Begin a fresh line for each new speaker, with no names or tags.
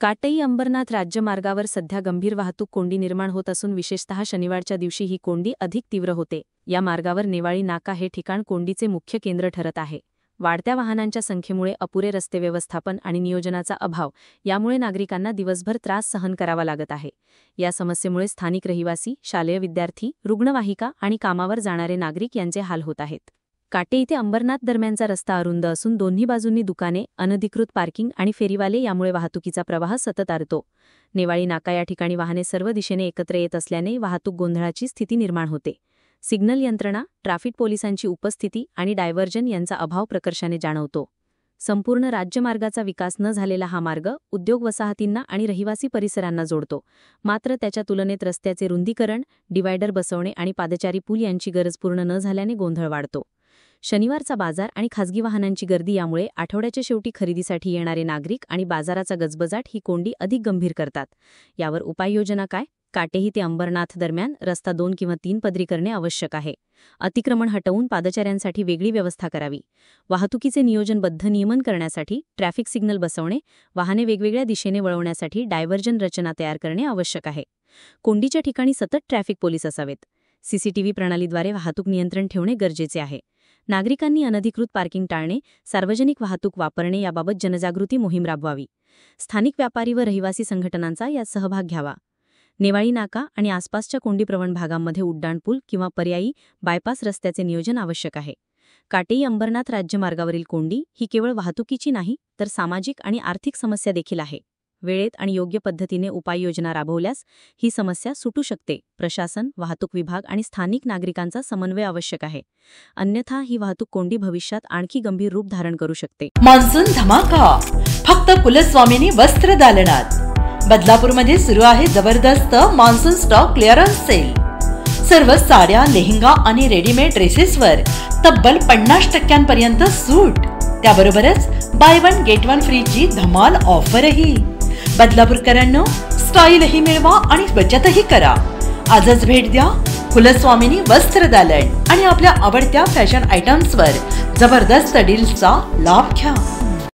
काटई अंबरनाथ राज्यमार्गावर सध्या गंभीर वाहतूक कोंडी निर्माण होत असून विशेषतः शनिवारच्या दिवशी ही कोंडी अधिक तीव्र होते। या मार्गावर नेवाळी नाका हे ठिकाण कोंडीचे मुख्य केंद्र ठरत आहे। वाढत्या वाहनांच्या संख्येमुळे अपुरे रस्ते व्यवस्थापन आणि नियोजनाचा अभाव यामुळे नागरिकांना दिवसभर त्रास सहन करावा लागत आहे। या समस्येमुळे स्थानिक रहिवासी, शालेय विद्यार्थी, रुग्णवाहिका आणि कामावर जाणारे नागरिक यांचे हाल होत आहेत। काटे ते अंबरनाथ दरम्यानचा रस्ता अरुंद असून दोन्ही बाजूंनी दुकाने, अनधिकृत पार्किंग आणि फेरीवाले यामुळे वाहतुकीचा प्रवाह सतत अडतो। नेवाळी नाका या ठिकाणी वाहने सर्व दिशेने एकत्र येत असल्याने वाहतूक गोंधळाची स्थिती निर्माण होते। सिग्नल यंत्रणा, ट्रॅफिक पोलिसांची उपस्थिती आणि डायव्हर्जन यांचा अभाव प्रकर्षाने जाणवतो। संपूर्ण राज्यमार्गाचा विकास न झालेला हा मार्ग उद्योग वसाहतींना आणि रहिवासी परिसरांना जोडतो। मात्र त्याच्या तुलनेत रस्त्याचे रुंदीकरण, डिवायडर बसवणे आणि पादचारी पूल यांची गरज पूर्ण न झाल्याने गोंधळ वाढतो। शनिवारचा बाजार आणि खासगी वाहनांची गर्दी यामुळे आठवड्याच्या शेवटी खरेदीसाठी येणारे नागरिक आणि बाजाराचा गजबजाट ही कोंडी अधिक गंभीर करतात। यावर उपाययोजना काय? काटेही ते अंबरनाथ दरम्यान रस्ता 2 किंवा 3 पदरी करणे आवश्यक आहे। अतिक्रमण हटवून पादचाऱ्यांसाठी वेगळी व्यवस्था करावी। वाहतुकीचे नियोजनबद्ध नियमन करण्यासाठी ट्रॅफिक सिग्नल बसवणे, वाहने वेगवेगळ्या दिशेने वळवण्यासाठी डायव्हर्जन रचना तयार करणे आवश्यक आहे। कोंडीच्या ठिकाणी सतत ट्रॅफिक पोलीस असावेत। सीसीटीव्ही प्रणालीद्वारे वाहतूक नियंत्रण ठेवणे गरजेचे आहे। नागरिकांनी अनधिकृत पार्किंग टाळणे, सार्वजनिक वाहतूक वापरणे याबाबत जनजागृती मोहीम राबवावी। स्थानिक व्यापारी व रहिवासी संघटनांचा यात सहभाग घ्यावा। नेवाळी नाका आणि आसपासच्या कोंडीप्रवण भागांमध्ये उड्डाणपूल किंवा पर्यायी बायपास रस्त्याचे नियोजन आवश्यक आहे। काटेई अंबरनाथ राज्यमार्गावरील कोंडी ही केवळ वाहतुकीची नाही तर सामाजिक आणि आर्थिक समस्या देखील आहे। वेळेत आणि योग्य पद्धतीने उपाययोजना राबवल्यास ही समस्या सुटू शकते। प्रशासन, वाहतूक विभाग आणि स्थानिक नागरिकांचा समन्वय आवश्यक आहे, अन्यथा ही वाहतूक कोंडी भविष्यात आणखी गंभीर रूप धारण करू शकते।
मान्सून धमाका फक्त कुलस्वामिनी वस्त्र दालनात। बदलापूरमध्ये सुरू आहे जबरदस्त मान्सून स्टॉक क्लिअरन्स सेल। सर्व साड्या, लेहंगा आणि रेडीमेड ड्रेसेसवर तब्बल 50% सूट। त्याबरोबरच बाय 1 गेट 1 फ्री ची धमाल ऑफरही। बदलापूरकरांनो, स्टाईलही मिळवा आणि बचतही करा। आजच भेट द्या कुलस्वामिनी वस्त्र दालन आणि आपल्या आवडत्या फॅशन आयटम्सवर जबरदस्त डील्सचा लाभ घ्या।